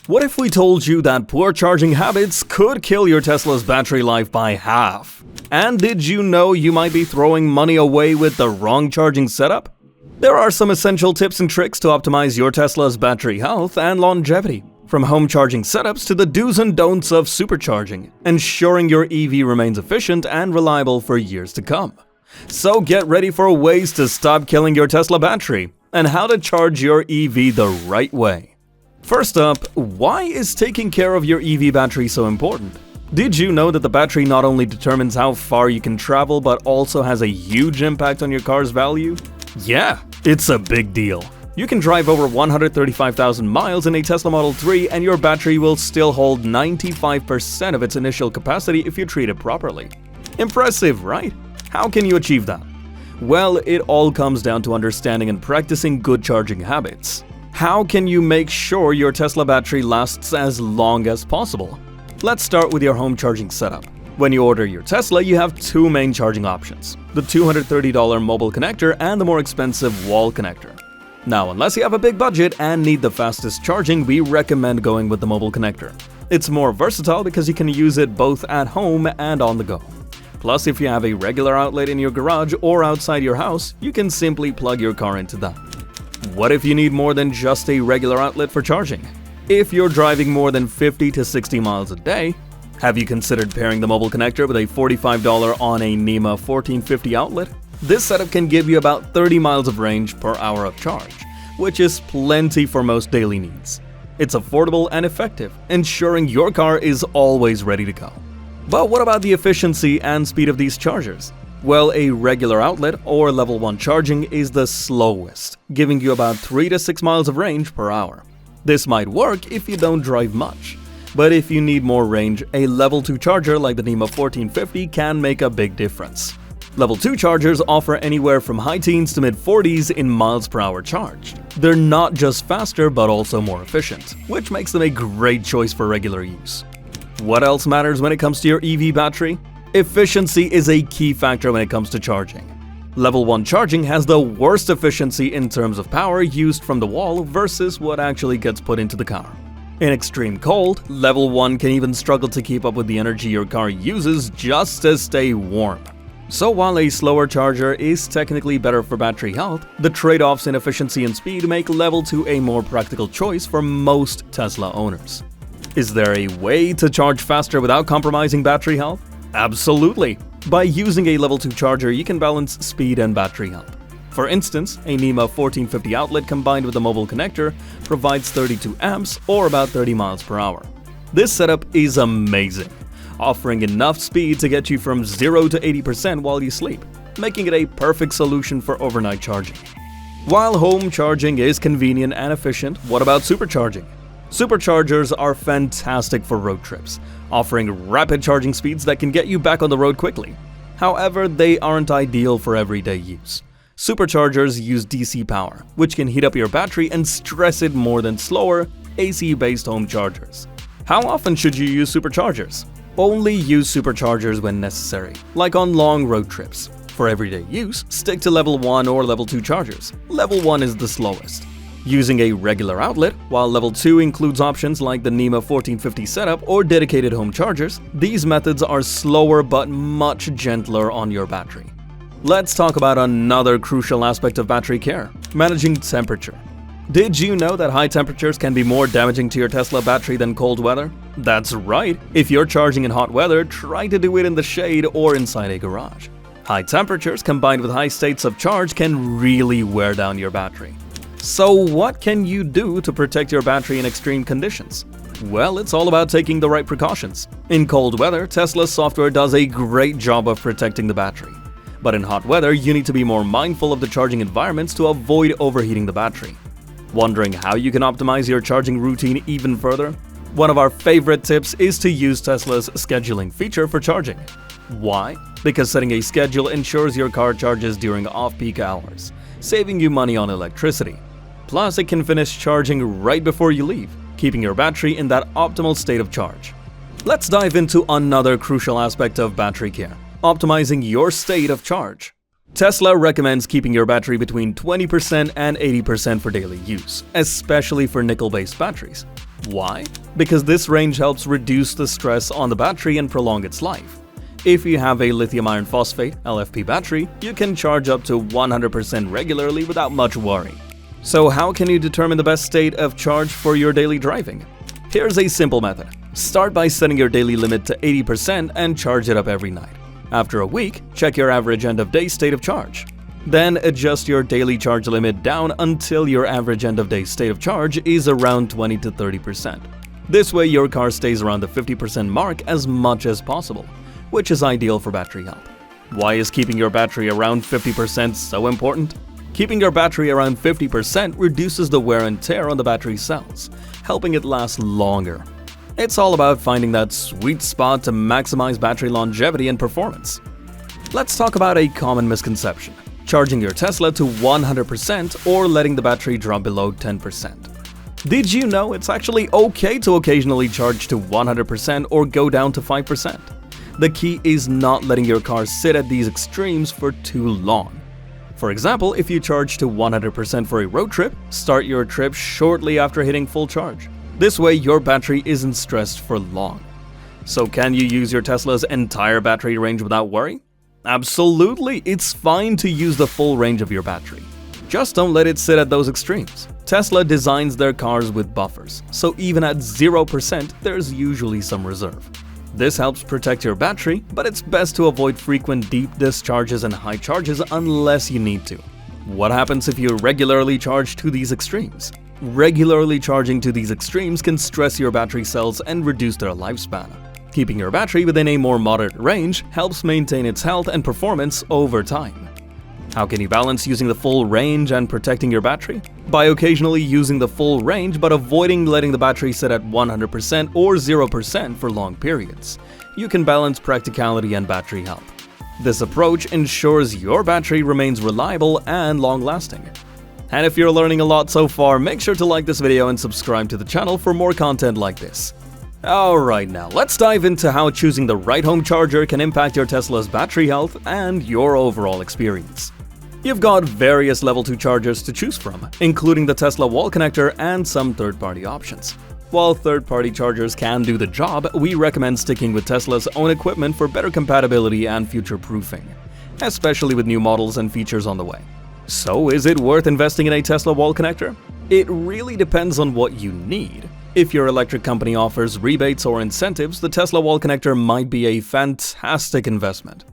What if we told you that poor charging habits could kill your Tesla's battery life by half? And did you know you might be throwing money away with the wrong charging setup? There are some essential tips and tricks to optimize your Tesla's battery health and longevity, from home charging setups to the do's and don'ts of supercharging, ensuring your EV remains efficient and reliable for years to come. So get ready for ways to stop killing your Tesla battery and how to charge your EV the right way. First up, why is taking care of your EV battery so important? Did you know that the battery not only determines how far you can travel but also has a huge impact on your car's value? Yeah, it's a big deal. You can drive over 135,000 miles in a Tesla Model 3 and your battery will still hold 95% of its initial capacity if you treat it properly. Impressive, right? How can you achieve that? Well, it all comes down to understanding and practicing good charging habits. How can you make sure your Tesla battery lasts as long as possible? Let's start with your home charging setup. When you order your Tesla, you have two main charging options: the $230 mobile connector and the more expensive wall connector. Now, unless you have a big budget and need the fastest charging, we recommend going with the mobile connector. It's more versatile because you can use it both at home and on the go. Plus, if you have a regular outlet in your garage or outside your house, you can simply plug your car into that. What if you need more than just a regular outlet for charging? If you're driving more than 50 to 60 miles a day, have you considered pairing the mobile connector with a $45 on a NEMA 1450 outlet? This setup can give you about 30 miles of range per hour of charge, which is plenty for most daily needs. It's affordable and effective, ensuring your car is always ready to go. But what about the efficiency and speed of these chargers? Well, a regular outlet or level 1 charging is the slowest, giving you about 3 to 6 miles of range per hour. This might work if you don't drive much, but if you need more range, a level 2 charger like the NEMA 1450 can make a big difference. Level 2 chargers offer anywhere from high teens to mid-40s in miles per hour charged. They're not just faster but also more efficient, which makes them a great choice for regular use. What else matters when it comes to your EV battery? Efficiency is a key factor when it comes to charging. Level 1 charging has the worst efficiency in terms of power used from the wall versus what actually gets put into the car. In extreme cold, Level 1 can even struggle to keep up with the energy your car uses just to stay warm. So while a slower charger is technically better for battery health, the trade-offs in efficiency and speed make Level 2 a more practical choice for most Tesla owners. Is there a way to charge faster without compromising battery health? Absolutely! By using a level 2 charger, you can balance speed and battery health. For instance, a NEMA 1450 outlet combined with a mobile connector provides 32 amps or about 30 miles per hour. This setup is amazing, offering enough speed to get you from 0 to 80% while you sleep, making it a perfect solution for overnight charging. While home charging is convenient and efficient, what about supercharging? Superchargers are fantastic for road trips, offering rapid charging speeds that can get you back on the road quickly. However, they aren't ideal for everyday use. Superchargers use DC power, which can heat up your battery and stress it more than slower, AC-based home chargers. How often should you use superchargers? Only use superchargers when necessary, like on long road trips. For everyday use, stick to level 1 or level 2 chargers. Level 1 is the slowest. Using a regular outlet, while level 2 includes options like the NEMA 1450 setup or dedicated home chargers, these methods are slower but much gentler on your battery. Let's talk about another crucial aspect of battery care: managing temperature. Did you know that high temperatures can be more damaging to your Tesla battery than cold weather? That's right! If you're charging in hot weather, try to do it in the shade or inside a garage. High temperatures combined with high states of charge can really wear down your battery. So what can you do to protect your battery in extreme conditions? Well, it's all about taking the right precautions. In cold weather, Tesla's software does a great job of protecting the battery. But in hot weather, you need to be more mindful of the charging environments to avoid overheating the battery. Wondering how you can optimize your charging routine even further? One of our favorite tips is to use Tesla's scheduling feature for charging. Why? Because setting a schedule ensures your car charges during off-peak hours, saving you money on electricity. Plus, it can finish charging right before you leave, keeping your battery in that optimal state of charge. Let's dive into another crucial aspect of battery care: optimizing your state of charge. Tesla recommends keeping your battery between 20% and 80% for daily use, especially for nickel-based batteries. Why? Because this range helps reduce the stress on the battery and prolong its life. If you have a lithium iron phosphate (LFP) battery, you can charge up to 100% regularly without much worry. So how can you determine the best state of charge for your daily driving? Here's a simple method. Start by setting your daily limit to 80% and charge it up every night. After a week, check your average end-of-day state of charge. Then adjust your daily charge limit down until your average end-of-day state of charge is around 20 to 30%. This way your car stays around the 50% mark as much as possible, which is ideal for battery health. Why is keeping your battery around 50% so important? Keeping your battery around 50% reduces the wear and tear on the battery cells, helping it last longer. It's all about finding that sweet spot to maximize battery longevity and performance. Let's talk about a common misconception: charging your Tesla to 100% or letting the battery drop below 10%. Did you know it's actually okay to occasionally charge to 100% or go down to 5%? The key is not letting your car sit at these extremes for too long. For example, if you charge to 100% for a road trip, start your trip shortly after hitting full charge. This way, your battery isn't stressed for long. So can you use your Tesla's entire battery range without worry? Absolutely, it's fine to use the full range of your battery. Just don't let it sit at those extremes. Tesla designs their cars with buffers, so even at 0%, there's usually some reserve. This helps protect your battery, but it's best to avoid frequent deep discharges and high charges unless you need to. What happens if you regularly charge to these extremes? Regularly charging to these extremes can stress your battery cells and reduce their lifespan. Keeping your battery within a more moderate range helps maintain its health and performance over time. How can you balance using the full range and protecting your battery? By occasionally using the full range but avoiding letting the battery sit at 100% or 0% for long periods. You can balance practicality and battery health. This approach ensures your battery remains reliable and long-lasting. And if you're learning a lot so far, make sure to like this video and subscribe to the channel for more content like this. Alright, now let's dive into how choosing the right home charger can impact your Tesla's battery health and your overall experience. You've got various level 2 chargers to choose from, including the Tesla wall connector and some third-party options. While third-party chargers can do the job, we recommend sticking with Tesla's own equipment for better compatibility and future-proofing, especially with new models and features on the way. So is it worth investing in a Tesla wall connector? It really depends on what you need. If your electric company offers rebates or incentives, the Tesla wall connector might be a fantastic investment.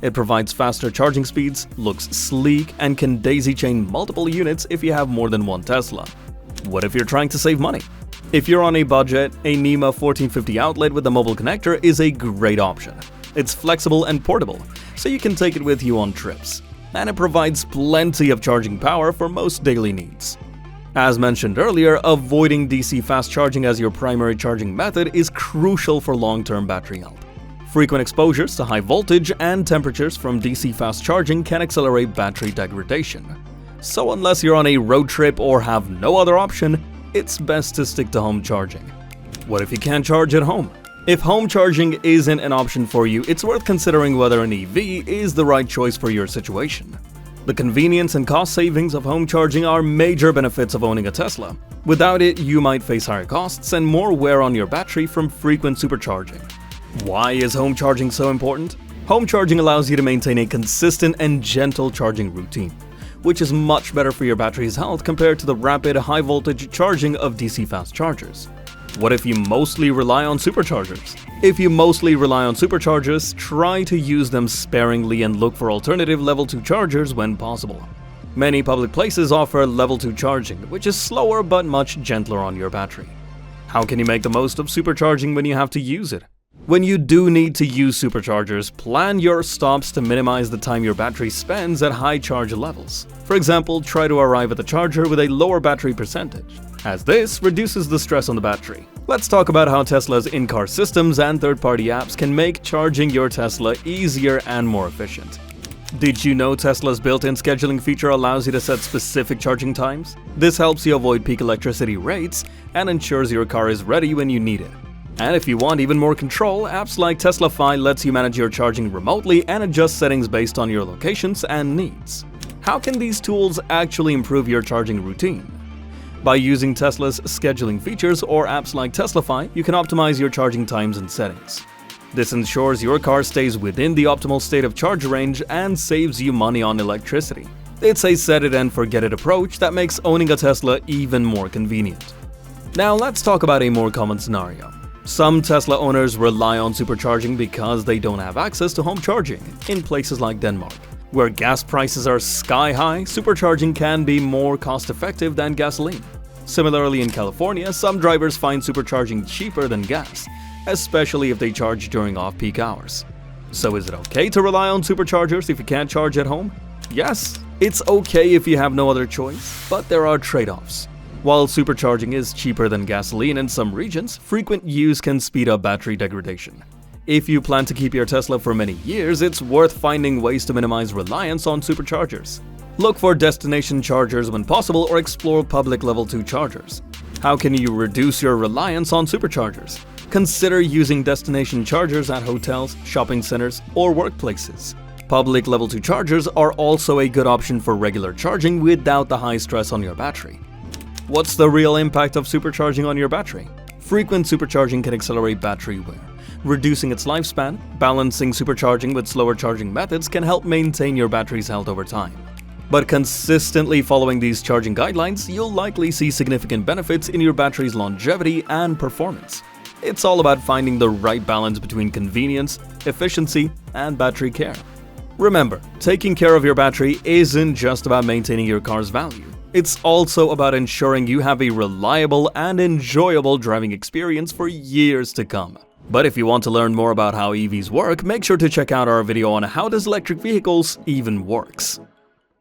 It provides faster charging speeds, looks sleek, and can daisy-chain multiple units if you have more than one Tesla. What if you're trying to save money? If you're on a budget, a NEMA 1450 outlet with a mobile connector is a great option. It's flexible and portable, so you can take it with you on trips. And it provides plenty of charging power for most daily needs. As mentioned earlier, avoiding DC fast charging as your primary charging method is crucial for long-term battery health. Frequent exposures to high voltage and temperatures from DC fast charging can accelerate battery degradation. So unless you're on a road trip or have no other option, it's best to stick to home charging. What if you can't charge at home? If home charging isn't an option for you, it's worth considering whether an EV is the right choice for your situation. The convenience and cost savings of home charging are major benefits of owning a Tesla. Without it, you might face higher costs and more wear on your battery from frequent supercharging. Why is home charging so important? Home charging allows you to maintain a consistent and gentle charging routine, which is much better for your battery's health compared to the rapid, high-voltage charging of DC fast chargers. What if you mostly rely on superchargers? If you mostly rely on superchargers, try to use them sparingly and look for alternative level 2 chargers when possible. Many public places offer level 2 charging, which is slower but much gentler on your battery. How can you make the most of supercharging when you have to use it? When you do need to use superchargers, plan your stops to minimize the time your battery spends at high charge levels. For example, try to arrive at the charger with a lower battery percentage, as this reduces the stress on the battery. Let's talk about how Tesla's in-car systems and third-party apps can make charging your Tesla easier and more efficient. Did you know Tesla's built-in scheduling feature allows you to set specific charging times? This helps you avoid peak electricity rates and ensures your car is ready when you need it. And if you want even more control, apps like Tesla-Fi lets you manage your charging remotely and adjust settings based on your locations and needs. How can these tools actually improve your charging routine? By using Tesla's scheduling features or apps like Teslafy, you can optimize your charging times and settings. This ensures your car stays within the optimal state of charge range and saves you money on electricity. It's a set-it-and-forget-it approach that makes owning a Tesla even more convenient. Now let's talk about a more common scenario. Some Tesla owners rely on supercharging because they don't have access to home charging in places like Denmark. Where gas prices are sky high, supercharging can be more cost-effective than gasoline. Similarly, in California, some drivers find supercharging cheaper than gas, especially if they charge during off-peak hours. So is it okay to rely on superchargers if you can't charge at home? Yes, it's okay if you have no other choice, but there are trade-offs. While supercharging is cheaper than gasoline in some regions, frequent use can speed up battery degradation. If you plan to keep your Tesla for many years, it's worth finding ways to minimize reliance on superchargers. Look for destination chargers when possible or explore public level 2 chargers. How can you reduce your reliance on superchargers? Consider using destination chargers at hotels, shopping centers, or workplaces. Public level 2 chargers are also a good option for regular charging without the high stress on your battery. What's the real impact of supercharging on your battery? Frequent supercharging can accelerate battery wear, reducing its lifespan. Balancing supercharging with slower charging methods can help maintain your battery's health over time. But consistently following these charging guidelines, you'll likely see significant benefits in your battery's longevity and performance. It's all about finding the right balance between convenience, efficiency, and battery care. Remember, taking care of your battery isn't just about maintaining your car's value. It's also about ensuring you have a reliable and enjoyable driving experience for years to come. But if you want to learn more about how EVs work, make sure to check out our video on how does electric vehicles even works.